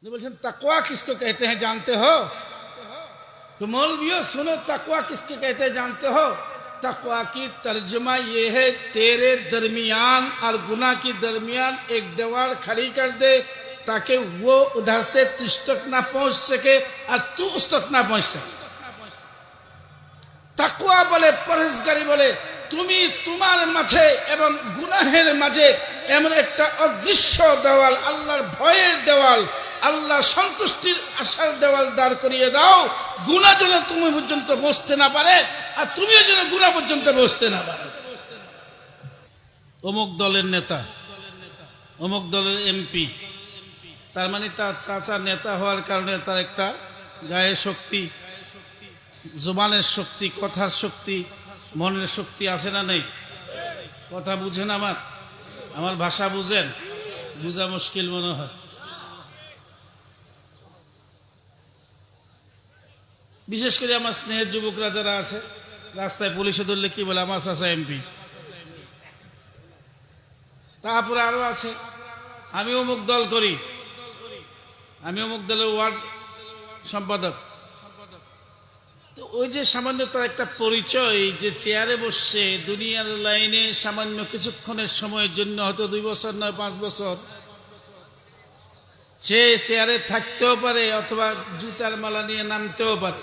बोलছেন तकवा किसको कहते हैं जानते हो? तो मौलवियों सुनो, तकवा किसको कहते हैं जानते हो? तकवा की तर्जुमा ये है, तेरे दरमियान और गुनाह की दरमियान एक दीवार खड़ी कर दे ताकि वो उधर से तुझ तक ना पहुंच सके और तू उस तक ना पहुंच सके। तकवा बोले, परहेजगारी बोले, তুমি তোমার মাঝে এবং গুনাহের মাঝে এমন একটা অদৃশ্য দেওয়াল, আল্লাহর ভয়ের দেওয়াল, আল্লাহ সন্তুষ্টির আশার দেওয়াল দাঁড় করিয়ে দাও, গুনাহ যেন তুমি পর্যন্ত পৌঁছতে না পারে আর তুমিও যেন গুনাহ পর্যন্ত পৌঁছতে না পারো। অমুক দলের নেতা, অমুক দলের এমপি, তার মানে তার চাচা নেতা হওয়ার কারণে তার একটা গায়ের শক্তি, জবানের শক্তি, কথার শক্তি, মনের শক্তি আছে না নেই? কথা বুঝেন? আমার ভাষা বুঝেন? বুঝা মুশকিল মনে হয়। বিশেষ করে আমার স্নেহের যুবকরা যারা আছে, রাস্তায় পুলিশে ধরলে কি বলে, আমার চাচা এমপি। তারপরে আরো আছে, আমি অমুক দল করি, আমি অমুক দলের ওয়ার্ড সম্পাদক। তো ওই যে সামান্য তার একটা পরিচয়, যে চেয়ারে বসছে দুনিয়ার লাইনে সামান্য কিছুক্ষণের সময়ের জন্য, হয়তো 2 বছর নয় 5 বছর সে চেয়ারে থাকতেও পারে অথবা জুতার মালা নিয়ে নামতেও পারে।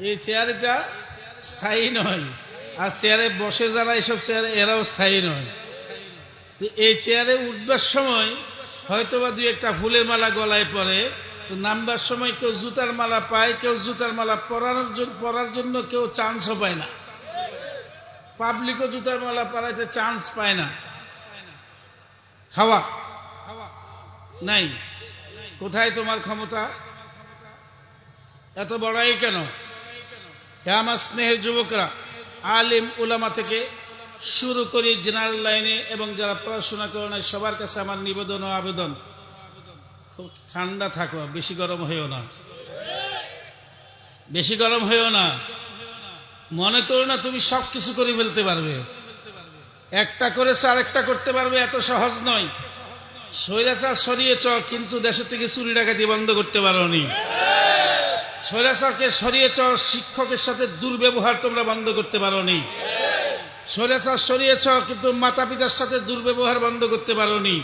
এই চেয়ারটা স্থায়ী নয়, আর চেয়ারে বসে যারা এইসব চেয়ারে এরাও স্থায়ী নয়। তো এই চেয়ারে উঠবার সময় হয়তোবা 2-1টা ফুলের মালা গলায় পরে, তো নামবার সময় কেউ জুতার মালা পায়, কেউ জুতার মালা পরার জন্য কেউ চান্সও পায় না। পাবলিকও জুতার মালা পরাইতে চান্স পায় না। হাওয়া নাই। কোথায় তোমার ক্ষমতা? এত বড়াই কেন? আমার স্নেহের যুবকরা, আলিম উলামা থেকে শুরু করি জেনারেল লাইনে এবং যারা পড়াশোনা করে না, সবার কাছে আমার নিবেদন ও আবেদন, খুব ঠান্ডা থাকো, বেশি গরম হয়েও না, বেশি গরম হয়েও না। মনে করো না তুমি সব কিছু করে ফেলতে পারবে, একটা করেছে আরেকটা করতে পারবে, এত সহজ নয়। স্বৈরাচার সরিয়েছ, কিন্তু দেশের থেকে চুরি ডাকাতি বন্ধ করতে পারোনি। স্বৈরাচারকে সরিয়েছ, শিক্ষকের সাথে দুর্ব্যবহার তোমরা বন্ধ করতে পারোনি। স্বৈরাচার সরিয়েছ, কিন্তু মাতা পিতার সাথে দুর্ব্যবহার বন্ধ করতে পারোনি।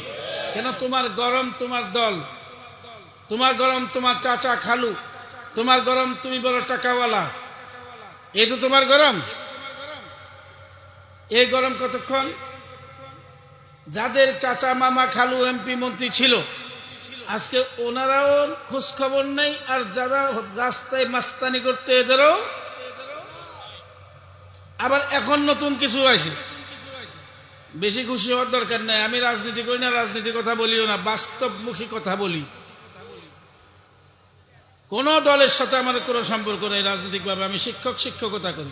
কেন? তোমার গরম তোমার দল, তোমার গরম তোমার চাচা খালু, তোমার গরম তুমি বড় টাকাওয়ালা, এই তো তোমার গরম। এই গরম কতক্ষণ? যাদের চাচা মামা খালু এমপি মন্ত্রী ছিল, আজকে ওনারাও খোঁজ খবর নেই, আর যারা রাস্তায় মাস্তানি করতে এদেরও। আবার এখন নতুন কিছু আছে। বেশি খুশি হওয়ার দরকার নাই, আমি রাজনীতি করি না, রাজনীতির কথা বলিও না, বাস্তবমুখী কথা বলি। কোন দলের সাথে আমার কোনো সম্পর্ক নেই রাজনৈতিকভাবে, আমি শিক্ষকতা করি।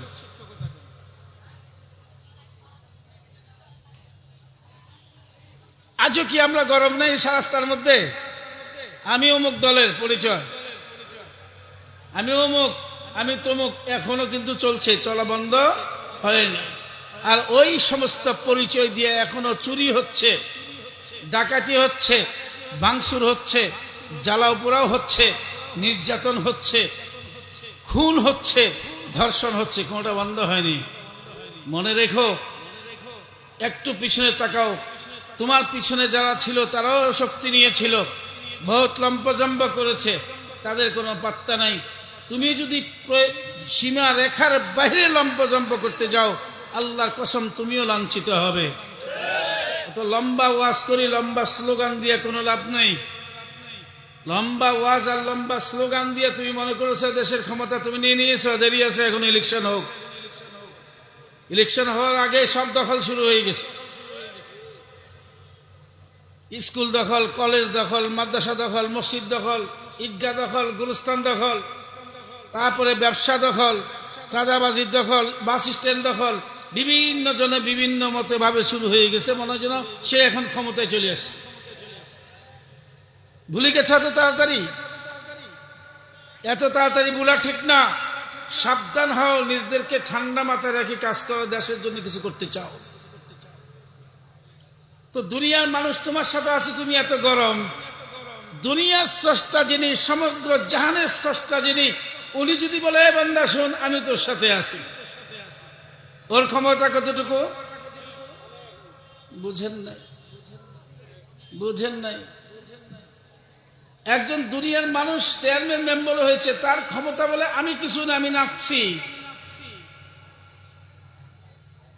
আজও কি আমরা গরম নেই রাস্তার মধ্যে? আমি অমুক দলের পরিচয়, আমি অমুক, আমি তমুক, এখনো কিন্তু চলছে, চলা বন্ধ হয়নি। আর ওই সমস্ত পরিচয় দিয়ে এখনো চুরি হচ্ছে, ডাকাতি হচ্ছে, ভাঙচুর হচ্ছে, জ্বালাও পোড়াও হচ্ছে, নির্যাতন হচ্ছে, খুন হচ্ছে, ধর্ষণ হচ্ছে, কোনটা বন্ধ হয়নি। মনে রেখো, একটু পিছনে তাকাও, তোমার পিছনে যারা ছিল তারাও শক্তি নিয়েছিল, বহুত লম্পজম্ব করেছে, তাদের কোনো পাত্তা নাই। তুমি যদি সীমা রেখার বাইরে লম্পজম্ব করতে যাও, আল্লাহর কসম তুমিও লাঞ্ছিত হবে। এত লম্বা ওয়াজ করি, লম্বা স্লোগান দিয়ে কোনো লাভ নেই। লম্বা ওয়াজ আর লম্বা স্লোগান দিয়ে তুমি মনে করেছো দেশের ক্ষমতা তুমি নিয়ে নিয়েছো, দেরি আছে, এখন ইলেকশন হোক। ইলেকশন হওয়ার আগে সব দখল শুরু হয়ে গেছে। স্কুল দখল, কলেজ দখল, মাদ্রাসা দখল, মসজিদ দখল, ঈদগাহ দখল, গুরুস্থান দখল, তারপরে ব্যবসা দখল, চাঁদাবাজির দখল, বাস স্ট্যান্ড দখল, বিভিন্ন জনে বিভিন্ন মতে ভাবে শুরু হয়ে গেছে। মনে হয় যেন সে এখন ক্ষমতায় চলে আসছে। ভুলে গেছে এত তাড়াতাড়ি? এত তাড়াতাড়ি ভুলা ঠিক না। সাবধান হও, নিজেদেরকে ঠান্ডা মাথায় রেখে কাজ করো, দেশের জন্য কিছু করতে চাও। তো দুনিয়ার মানুষ তোমার সাথে আছে, তুমি এত গরম। দুনিয়ার স্রষ্টা যিনি, সমগ্র জাহানের স্রষ্টা যিনি, উনি যদি বলে বান্দা শোন আমি তোর সাথে আছি, ওর ক্ষমতা কতটুকু? বুঝেন নাই, বুঝেন নাই। একজন দুনিয়ার মানুষ চেয়ারম্যান মেম্বার হয়েছে, তার ক্ষমতা বলে আমি কিছু না, আমি নাচছি,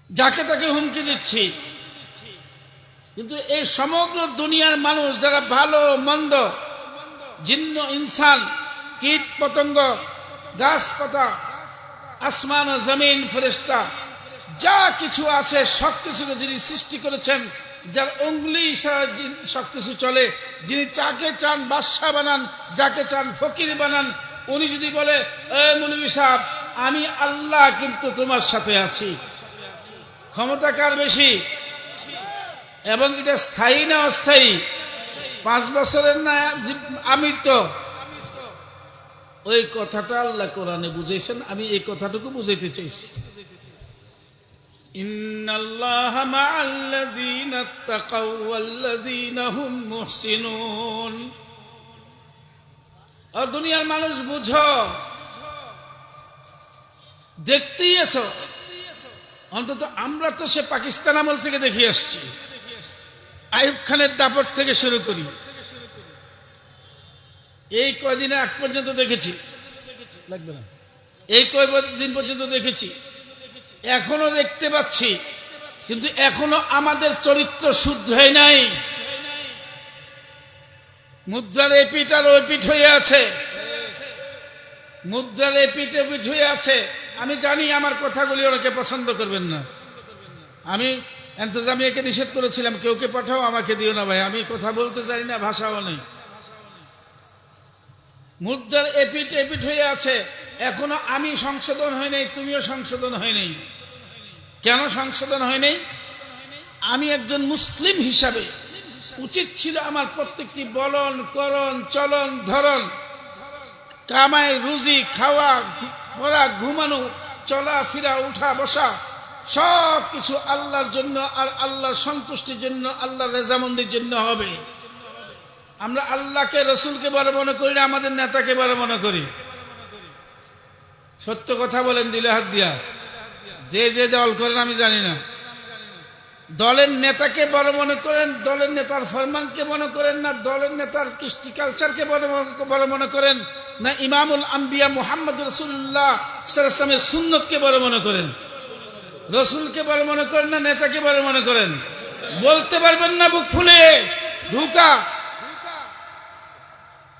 যাকে তাকে হুমকি দিচ্ছি। কিন্তু এই সমগ্র দুনিয়ার মানুষ যারা ভালো মন্দ, জিন্ন ইনসান, কীট পতঙ্গ, গাছপাতা, আসমান ও জমিন, ফেরেশতা, যা কিছু আছে সবকিছুকে যিনি সৃষ্টি করেছেন, যার অঙ্গুলি সবকিছু চলে, যিনি যাকে চান বাদশা বানান, যাকে চান ফকির বানান, উনি যদি বলে এ মৌলভী সাহেব আমি আল্লাহ কিন্তু তোমার সাথে আছি, ক্ষমতা কার বেশি? এবং এটা স্থায়ী না অস্থায়ী? 5 বছরের না আমির তো? ওই কথাটা আল্লাহ কোরআনে বুঝাইছেন, আমি এই কথাটুকু বুঝাইতে চাইছি। ইন্নাল্লাহা মা'আল্লাযীনা তাকাও ওয়াল্লাযীনা হুম মুহসিনুন। আর দুনিয়ার মানুষ বুঝো, দেখতেই আছো। অন্তত আমরা তো সে পাকিস্তান আমল থেকে দেখে আসছি, আইয়ুব খানের দাপট থেকে শুরু করি, এই কয়দিনে আগ পর্যন্ত দেখেছি, লাগবে না, এই কয়দিন পর্যন্ত দেখেছি, এখনো দেখতে পাচ্ছি, কিন্তু এখনো আমাদের চরিত্র শুদ্ধ হয় নাই। মুদ্রার এপিঠ আর ওপিঠ হয়ে আছে, মুদ্রার এপিঠ ওপিঠ হয়ে আছে। আমি জানি আমার কথাগুলি অনেকে পছন্দ করবেন না, আমি এন্তজামিয়াকে নিষেধ করেছিলাম কেউকে পাঠাও, আমাকে দিও না ভাই, আমি কথা বলতে জানি না, ভাষাও নেই। মুদ্রার এপিঠ এপিঠ হয়ে আছে, এখনো আমি সংশোধন হয় নাই, তুমিও সংশোধন হয় নাই। কেন সংশোধন হয় নাই? আমি একজন মুসলিম হিসাবে উচিত ছিল আমার প্রত্যেকটি বলন, করণ, চলন, ধরন, কামাই, রুজি, খাওয়া, পড়া, ঘুমানো, চলা ফিরা, উঠা বসা, সব কিছু আল্লাহর জন্য আর আল্লাহর সন্তুষ্টির জন্য, আল্লাহর রেজামন্দির জন্য হবে। আমরা আল্লাহকে, রসুলকে বড় মনে করি না, আমাদের নেতাকে বড় মনে করি। সত্য কথা বলেন দিলে হাত দিয়া। যে যে দল করেন আমি জানি না, দলের নেতাকে বড় মনে করেন, দলের নেতার ফরমানকে মনে করেন না, দলের নেতার কৃষ্টি কালচারকে বড় মনে করেন না, ইমামুল আম্বিয়া মুহাম্মদ রাসূলুল্লাহ সাল্লাল্লাহু আলাইহি ওয়াসাল্লামের সুন্নতকে বড় মনে করেন? রসুলকে বড় মনে করেন না নেতাকে বড় মনে করেন? বলতে পারবেন না মুখ ফুলিয়ে? ধোঁকা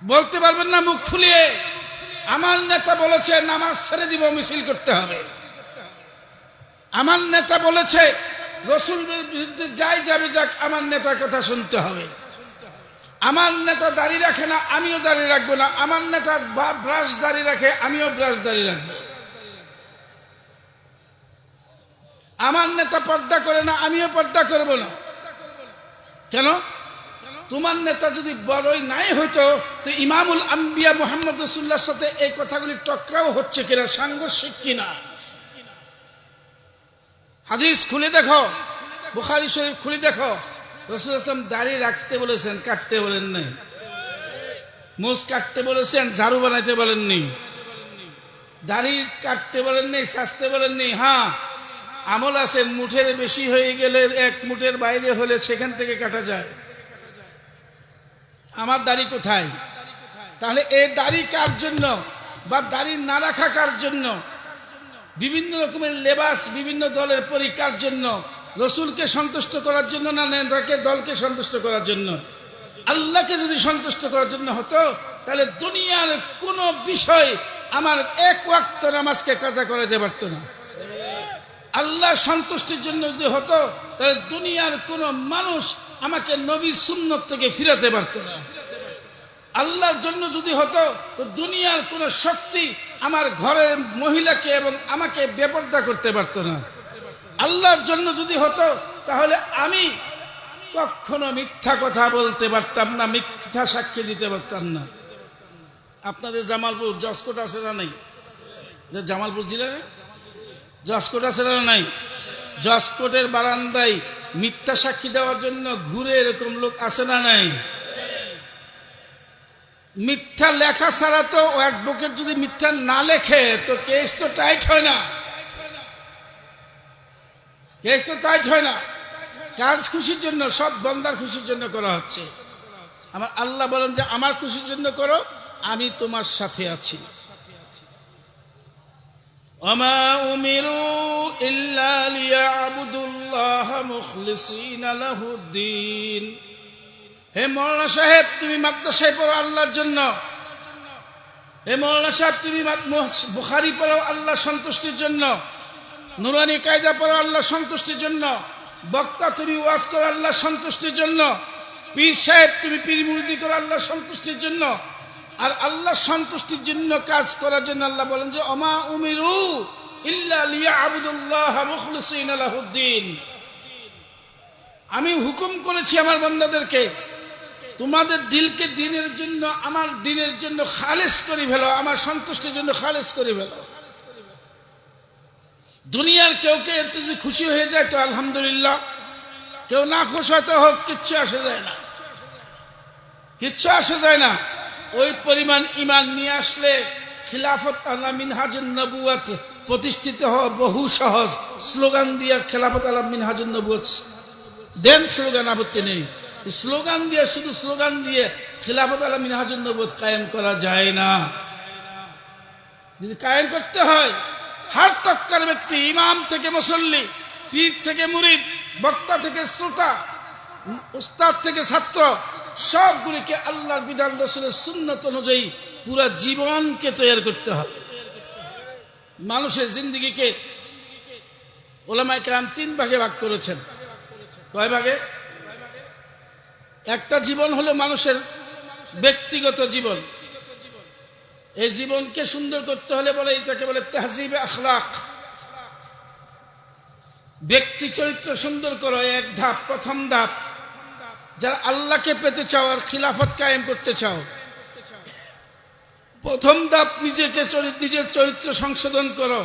বলতে পারবেন না মুখ ফুলিয়ে? আমার নেতা বলেছে নামাজ ছেড়ে দিব, মিছিল করতে হবে। আমার নেতা বলেছে রসুলের বিরুদ্ধে যাই যাবে যাক, আমার নেতার কথা শুনতে হবে। আমার নেতা দাড়ি রাখে না, আমিও দাড়ি রাখবো না। আমার নেতা ব্রাশ দাড়ি রাখে, আমিও ব্রাশ দাড়ি রাখবো। আমার নেতা পর্দা করে না, আমিও পর্দা করব না। কেন? তোমার নেতা যদি বড়ই নাই হইতো, তো ইমামুল আম্বিয়া মুহাম্মদ রাসূলুল্লাহর সাথে এই কথাগুলি টকরাও হচ্ছে কিনা, সাংঘর্ষিক কিনা। হাদিস খুলে দেখো, বুখারী শরীফ খুলে দেখো, রাসূলুল্লাহ সাল্লাল্লাহু আলাইহি ওয়াসাল্লাম দাড়ি রাখতে বলেছেন, কাটতে বলেন নাই। মুছ কাটতে বলেছেন, ঝাড়ু বানাইতে বলেননি। দাড়ি কাটতে বলেন নাই, সাজতে বলেন নাই। হ্যাঁ, আমল আছে, মুঠের বেশি হয়ে গেলে, 1 মুঠের বাইরে হলে সেখান থেকে কাটা যায়। আমার দাড়ি কোথায়? তাহলে এই দাড়ি কার জন্য, বা দাড়ি না রাখা কার জন্য? বিভিন্ন রকমের লেবাস, বিভিন্ন দলের পরীক্ষার জন্য, রসুলকে সন্তুষ্ট করার জন্য না নেতাকে, দলকে সন্তুষ্ট করার জন্য? আল্লাহকে যদি সন্তুষ্ট করার জন্য হতো, তাহলে দুনিয়ার কোনো বিষয় আমার 1 ওয়াক্ত নামাজকে কাজা করে দিতে পারতো না। আল্লাহ সন্তুষ্টির জন্য যদি হতো, তাহলে দুনিয়ার কোন মানুষ আমাকে নবী সুন্নত থেকে ফিরাতে পারত না। আল্লাহর জন্য যদি হতো, তো দুনিয়ার কোন শক্তি আমার ঘরের মহিলাকে এবং আমাকে বেপরদা করতে পারত না। আল্লাহর জন্য যদি হতো, তাহলে আমি কখনো মিথ্যা কথা বলতে পারতাম না, মিথ্যা সাক্ষী দিতে পারতাম না। আপনাদের জামালপুর জসকোট আছে না নাই? জামালপুর জেলায় জসকোট আছে না নাই? জসকোটের বারান্দায় মিথ্যা সাক্ষী দেওয়ার জন্য ঘুরে এরকম লোক আছে না নাই? মিথ্যা লেখা ছাড়া তো অ্যাডভোকেট যদি মিথ্যা না লেখে তো কেস তো টাইট হয় না, কেস তো টাইট হয় না। কাজ খুশির জন্য, সব বন্দার খুশির জন্য করা হচ্ছে। আমার আল্লাহ বলেন যে আমার খুশির জন্য করো, আমি তোমার সাথে আছি। ওমা উমিরু ইল্লা লিয়াবুদুল্লাহ মুখলিসিনা লাহুদ্দিন। হে মৌলানা সাহেব, তুমি মাদ্রাসায় পড়ো আল্লাহর জন্য। হে মৌলানা সাহেব, তুমি বুখারী পড়ো আল্লাহ সন্তুষ্টির জন্য। নুরানি কায়দা পড়ো আল্লাহ সন্তুষ্টির জন্য। বক্তা তুমি ওয়াজ করো আল্লাহ সন্তুষ্টির জন্য। পীর সাহেব তুমি পীর মুরিদি করো আল্লাহ সন্তুষ্টির জন্য। আর আল্লাহ সন্তুষ্টির জন্য কাজ করার জন্য আল্লাহ বলেন যে ওমা উমিরু ইল্লা লিয়াবুদুল্লাহ মুখলিসিনা লাহুদ্দিন। আমি হুকুম করেছি আমার বান্দাদেরকে, তোমাদের দিলকে দিনের জন্য, আমার দিনের জন্য খালেস করে ফেলো, আমার সন্তুষ্টির জন্য খালেস করে ফেলো। দুনিয়ার কেউ যদি খুশি হয়ে যায় তো আলহামদুলিল্লাহ, কেউ না খুশি হতে হোক, কিচ্ছু আসে যায় না, কিচ্ছু আসে যায় না। ওই পরিমাণ ইমান নিয়ে আসলে খিলাফত আলা মিনহাজুন নবুওয়াত প্রতিষ্ঠিত হওয়া বহু সহজ। স্লোগান দিয়ে খিলাফত আলা মিনহাজুন নবুওয়াত দেন, স্লোগান আপত্তি নেই। স্লোগান দিয়ে, শুধু স্লোগান দিয়ে খিলাফত আলা মিনহাজুন নবুওয়াত কায়েম করা যায় না। যদি কায়েম করতে হয়, হার তক্কার ব্যক্তি, ইমাম থেকে মুসল্লি, পীর থেকে মুরিদ, বক্তা থেকে শ্রোতা, উস্তাদ থেকে ছাত্র, সবগুলিকে আল্লাহর বিধান রাসূলের সুন্নাত অনুযায়ী পুরা জীবনকে তৈরি করতে হবে। মানুষের জিন্দেগিকে উলামায়ে কেরাম 3 ভাগে ভাগ করেছেন। কয় ভাগে? একটা জীবন হলো মানুষের ব্যক্তিগত জীবন। এই জীবনকে সুন্দর করতে হলে বলে, এটাকে বলে তাহজিবে আখলাক। ব্যক্তি চরিত্র সুন্দর করো, এক ধাপ, প্রথম ধাপ। যারা আল্লাহকে পেতে চাও আর খিলাফত কায়েম করতে চাও, প্রথম ধাপ নিজের চরিত্র সংশোধন করো।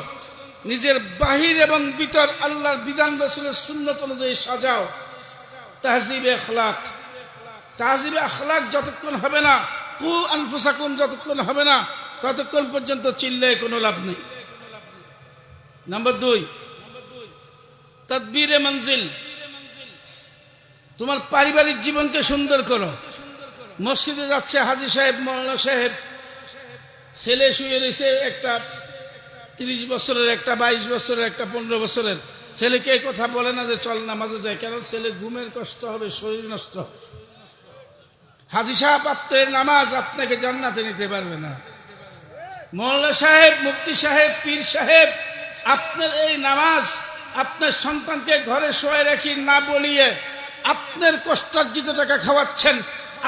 নিজের বাহির এবং ভিতর আল্লাহর বিধান রাসূলের সুন্নাত অনুযায়ী সাজাও। তাহজিবে আখলাক। তাহজিবে আখলাক যতক্ষণ হবে না, কু আনফুসাকুম যতক্ষণ হবে না, ততক্ষণ পর্যন্ত চিল্লায় কোনো লাভ নেই। নাম্বার 2, তাদবীরে মঞ্জিল। তোমার পারিবারিক জীবনকে সুন্দর করো। মসজিদে যাচ্ছে হাজী সাহেব, মৌলানা সাহেব, ছেলে শুয়ে রয়েছে, একটা 30 বছরের, একটা 22 বছরের, একটা 15 বছরের। ছেলেকে এই কথা বলে না যে চল নামাজে যায়, কারণ ছেলে ঘুমের কষ্ট হবে, শরীর নষ্ট হবে। হাজী সাহেব, আপনার নামাজ আপনাকে জান্নাতে নিতে পারবে না। মৌলানা সাহেব, মুফতি সাহেব, পীর সাহেব, আপনার এই নামাজ আপনার সন্তানকে ঘরে শোয়ে রেখে না বলিয়ে আপনার কষ্টার্জিত টাকা খাওয়াচ্ছেন,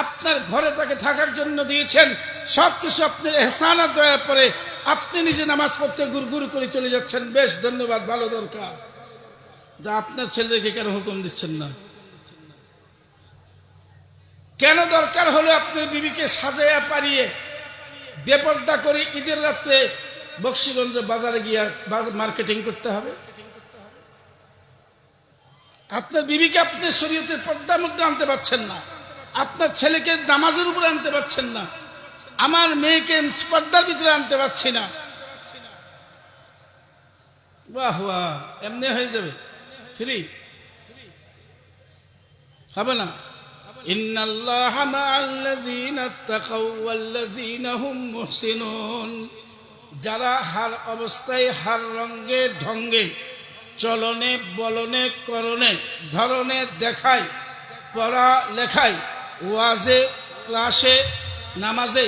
আপনার ঘরে তাকে থাকার জন্য দিয়েছেন, সবকিছু আপনার এহসানাত দয়া পরে আপনি নিজে নামাজ পড়তে গুড়গুড় করে চলে যাচ্ছেন। বেশ, ধন্যবাদ, ভালো, দরকার। আপনার ছেলেকে কেন হুকুম দিচ্ছেন না? কেন দরকার হলো আপনার বিবিকে সাজাইয়া পারিয়ে বেপর্দা করে ঈদের রাত্রে বক্সিগঞ্জ বাজারে গিয়া মার্কেটিং করতে হবে? আপনার বিবিকে আপনি শরীয়তের পর্দার মধ্যে আনতে পারছেন না, আপনার ছেলেকে নামাজের উপরে আনতে পারছেন না, আমার মেয়েকে পর্দার ভিতরে আনতে পারছি না। বাহ বাহ, এমনি হয়ে যাবে, ফ্রি হবে না। ইন্নাল্লাহা মা'আল্লাযীনা তাকাউ ওয়াল্লাযীনা হুম মুহসিনুন। যারা হার অবস্থায়, হার রঙ্গে ঢঙ্গে, চলনে বলনে করণে ধরনে দেখায়, পড়া লেখায়, ওয়াজে ক্লাসে নামাজে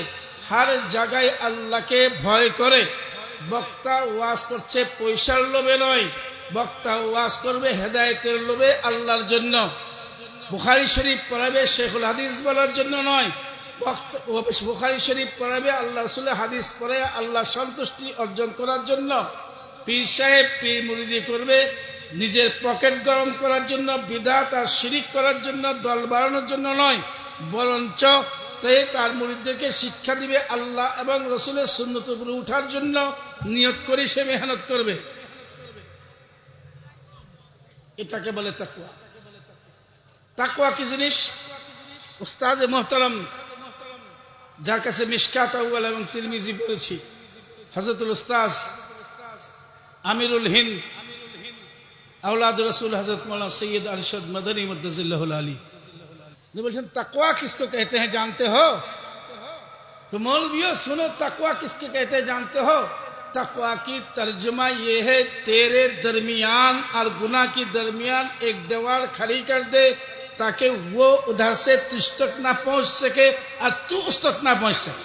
হার জায়গায় আল্লাহকে ভয় করে। বক্তা ওয়াজ করছে পয়সার লোভে নয়, বক্তা ওয়াজ করবে হেদায়েতের লোভে, আল্লাহর জন্য। বুখারী শরীফ পড়াবে শেখুল হাদিস বলার জন্য নয়, বুখারী শরীফ পড়াবে আল্লাহ রাসূলের হাদিস পড়ে আল্লাহর সন্তুষ্টি অর্জন করার জন্য। পীর সাহেব পীর মুরিদি করবে নিজের পকেট গরম করার জন্য, বিদআত আর শিরিক করার জন্য, দল বাড়ানোর জন্য নয়, বরঞ্চ তার মুরিদদেরকে শিক্ষা দিবে আল্লাহ এবং রাসূলের সুন্নতের উপরে উঠার জন্য নিয়ত করে সে মেহনত করবে। এটাকে বলে তাকওয়া। তাকওয়া কি জিনিস? উস্তাদ মোহতারাম যার কাছে মিশকাত আউয়াল এবং তিরমিজি পড়েছি, হযরতুল উস্তাদ আমিরুল হিন্দ আওলাদ রসুল हजरत मौलाना सैयद अरशद मदनी मद्दजिल्लाहुल आली ने बोलছেন तकवा किसको कहते हैं जानते हो? तो मौलवियों सुनो, तकवा किसको कहते हैं जानते हो? तकवा की तर्जुमा ये है तेरे दरमियान और गुनाह की दरमियान एक दीवार खड़ी कर दे ताकि वो उधर से तुझ तक ना पहुंच सके और तू उस तक ना पहुंच सके।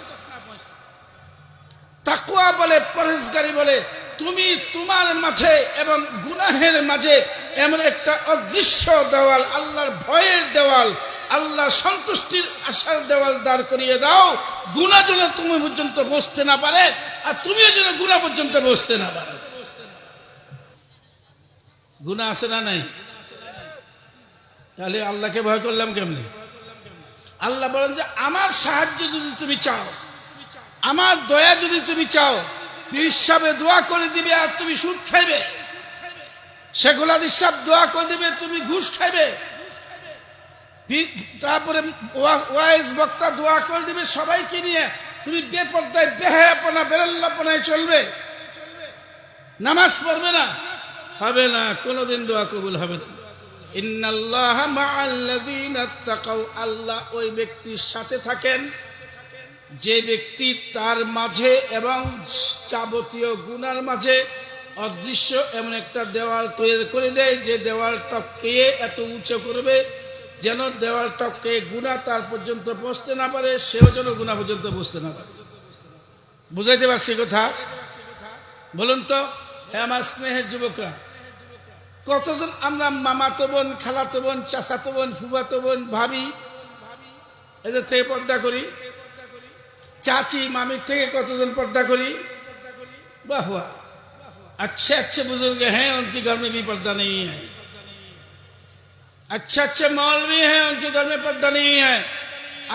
तकवा बोले, परहेजगारी बोले তুমি তোমার মাঝে এবং গুনাহের মাঝে এমন একটা অদৃশ্য দেওয়াল, আল্লাহর ভয়ের দেওয়াল, আল্লাহর সন্তুষ্টির আশার দেওয়াল দাঁড় করিয়ে দাও, গুনাহ যেন তুমি পর্যন্ত বসতে না পারে আর তুমিও যেন গুনাহ পর্যন্ত বসতে না পারো। গুনাহ আছে না নাই? তাহলে আল্লাহকে ভয় করলাম কেমনে? আল্লাহ বলেন যে আমার সাহায্য যদি তুমি চাও, আমার দয়া যদি তুমি চাও, পীর সাহেব দোয়া করে দিবে আর তুমি সুদ খাইবে, শেখুল হাদিস সাহেব দোয়া করে দিবে তুমি ঘুষ খাইবে, তারপরে ওয়াইজ বক্তা দোয়া করে দিবে সবাইকে নিয়ে তুমি বেপরদায় বেহায়াপনা বেরল্লাপনায় চলবে, নামাজ পড়বে না, হবে না, কোনোদিন দোয়া কবুল হবে না। ইন্নাল্লাহা মাআল্লাযীনা তাকাউ, আল্লাহ ওই ব্যক্তির সাথে থাকেন যে ব্যক্তি তার মাঝে এবং যাবতীয় গুনার মাঝে অদৃশ্য এমন একটা দেওয়াল তৈরি করে দেয়, যে দেওয়াল টপকে এত উঁচু করবে যেন দেওয়াল টপকে গুনাহ তার পর্যন্ত পৌঁছতে না পারে, সেও যেন গুনাহ পর্যন্ত পৌঁছতে না পারে। বুঝাইতে পারছি কথা? বলুন তো হে আমার স্নেহের যুবকরা, কতজন আমরা মামাতো বোন, খালাতো বোন, চাচাতো বোন, ফুফাতো বোন, ভাবি এদের থেকে পর্দা করি? चाची मामी थे कतजन पर्दा करी? वाह वाह, अच्छे अच्छे बुजुर्ग हैं, उनके घर में भी पर्दा नहीं है। अच्छे अच्छे मौलवी हैं, उनके घर में पर्दा नहीं है।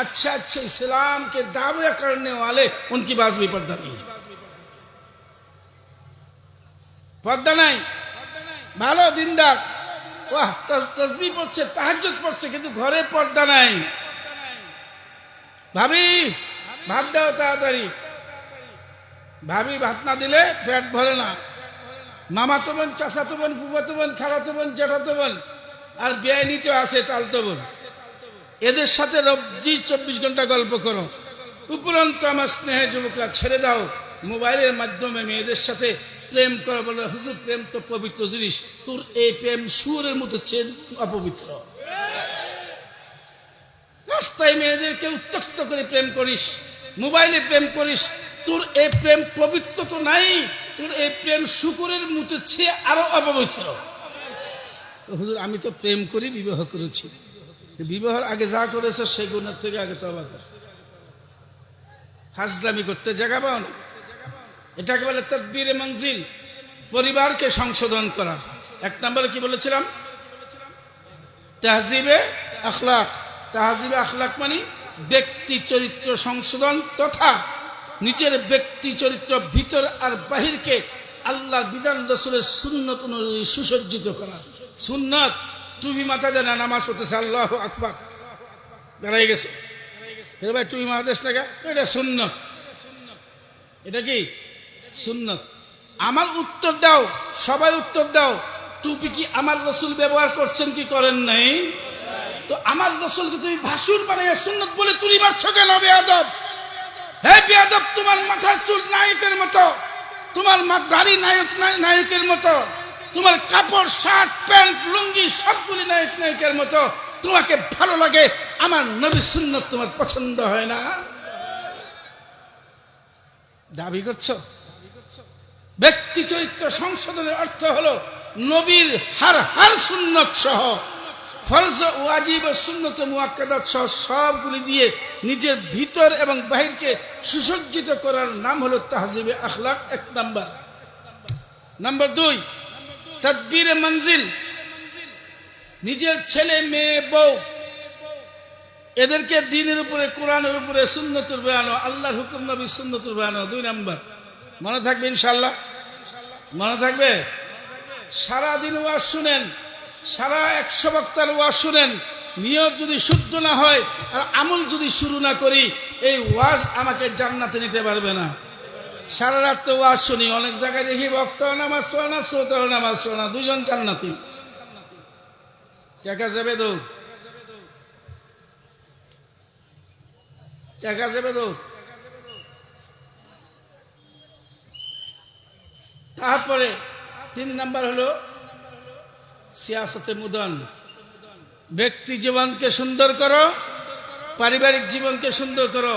अच्छे अच्छे इस्लाम के दावे करने वाले, उनकी पास भी पर्दा नहीं है। पर्दा नहीं, ভালো দিনদার, वाह तस्बीह পড়ছে, তাহাজ্জুদ পড়ছে, কিন্তু ঘরে पर्दा नहीं। ভাবি ভাত দাও তাড়াতাড়ি, ভাবি ভাত না দিলে পেট ভরে না। মামাতো বোন, চাচাতো বোন, ফুফাতো বোন, খালাতো বোন, জ্যাঠাতো বোন আর বেআইনিতেও আসে তালতো বোন, এদের সাথে রোজই 24 ঘন্টা গল্প করো। উপরন্তু আমার স্নেহের যুবকরা ছেড়ে দাও, মোবাইলের মাধ্যমে মেয়েদের সাথে প্রেম করো। বলে হুজুর প্রেম তো পবিত্র জিনিস, তোর এই প্রেম সুরের মতো অপবিত্র। রাস্তায় মেয়েদেরকে উত্ত্যক্ত করে প্রেম করিস, মোবাইলে প্রেম করিস, তোর এই প্রেম পবিত্র তো নাই, তোর এই প্রেম শুকুরের মতো চেয়ে আরো অপবিত্র। হুজুর আমি তো প্রেম করি, বিবাহ করেছি, বিবাহের আগে যা করেছো সেই গুণের থেকে আগে তওবা কর। হাজলামি করতে জায়গা পাও না। এটাকে বলে তাদবীরে মঞ্জিল, পরিবারকে সংশোধন করা। এক নম্বরে কি বলেছিলাম? তাহজিবে আখলাক। তাহজিবে আখলাক মানে ব্যক্তি চরিত্র সংশোধন তথা নিজের ব্যক্তি চরিত্র ভিতর আর বাহিরকে আল্লাহর বিধান, রাসূলের সুন্নত অনুযায়ী সুসজ্জিত করা। সুন্নত টুপি মাথা দেয় না, নামাজ পড়তেছে আল্লাহু আকবার, দাঁড়াই গেছে, ভাই টুপি মাথা দেশ না, এটা সুন্নত। এটা কি সুন্নত? আমার উত্তর দাও, সবাই উত্তর দাও, টুপি কি আমার রাসূল ব্যবহার করছেন কি করেন নাই? তো আমার রাসূলকে তুমি ভাসুর বানাইয়া সুন্নত বলে তুলি মারছো কেন বেয়াদব? হে বেয়াদব, তোমার মাথার চুল নায়কের মতো, তোমার দাড়ি নায়কের মতো, তোমার কাপড়, শার্ট, প্যান্ট, লুঙ্গি সবগুলি নায়কের মতো। তোমাকে ভালো লাগে, আমার নবী সুন্নত তোমার পছন্দ হয় না? দাবি করছো? ব্যক্তি চরিত্র সংশোধনের অর্থ হলো নবীর হার সুন্নত সহ, ফরজ ওয়াজিব ও সুন্নত মুআক্কাদাত সহ সবগুলি দিয়ে নিজের ভিতর এবং বাহিরকে সুসজ্জিত করার নাম হলো তাহজিবে আখলাক। এক নাম্বার। নাম্বার 2 তাদবীরে মঞ্জিল। নিজের ছেলে মেয়ে বউ এদেরকে দ্বীনের উপরে, কোরআনের উপরে, সুন্নতের উপরে আনো, আল্লাহর হুকুম নবীর সুন্নতের উপরে আনো। 2 নাম্বার। মনে থাকবে ইনশাআল্লাহ? মনে থাকবে? সারাদিন ওয়াজ শুনেন, সারা 100 বক্তার ওয়াজ শুনেন, নিয়ত যদি শুদ্ধ না হয় আর আমল যদি শুরু না করি, এই ওয়াজ আমাকে জান্নাতে নিতে পারবে না। সারা রাত তো ওয়াজ শুনি, অনেক জায়গায় দেখি বক্তাও নামাজ পড়ে না, শ্রোতাও নামাজ পড়ে না, দুজন জান্নাতি। টাকা যাবে তো, টাকা যাবে তো। তারপরে 3 নাম্বার হলো সিয়াসতে মুদান। ব্যক্তি জীবনকে সুন্দর করো, পারিবারিক জীবনকে সুন্দর করো,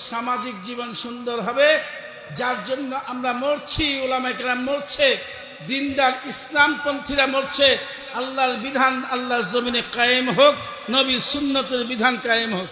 সামাজিক জীবন সুন্দর হবে। যার জন্য আমরা মরছি, উলামায়ে কেরাম মরছে, দিনদার ইসলামপন্থীরা মরছে। আল্লাহর বিধান আল্লাহর জমিনে কায়েম হোক, নবী সুন্নতের বিধান কায়েম হোক।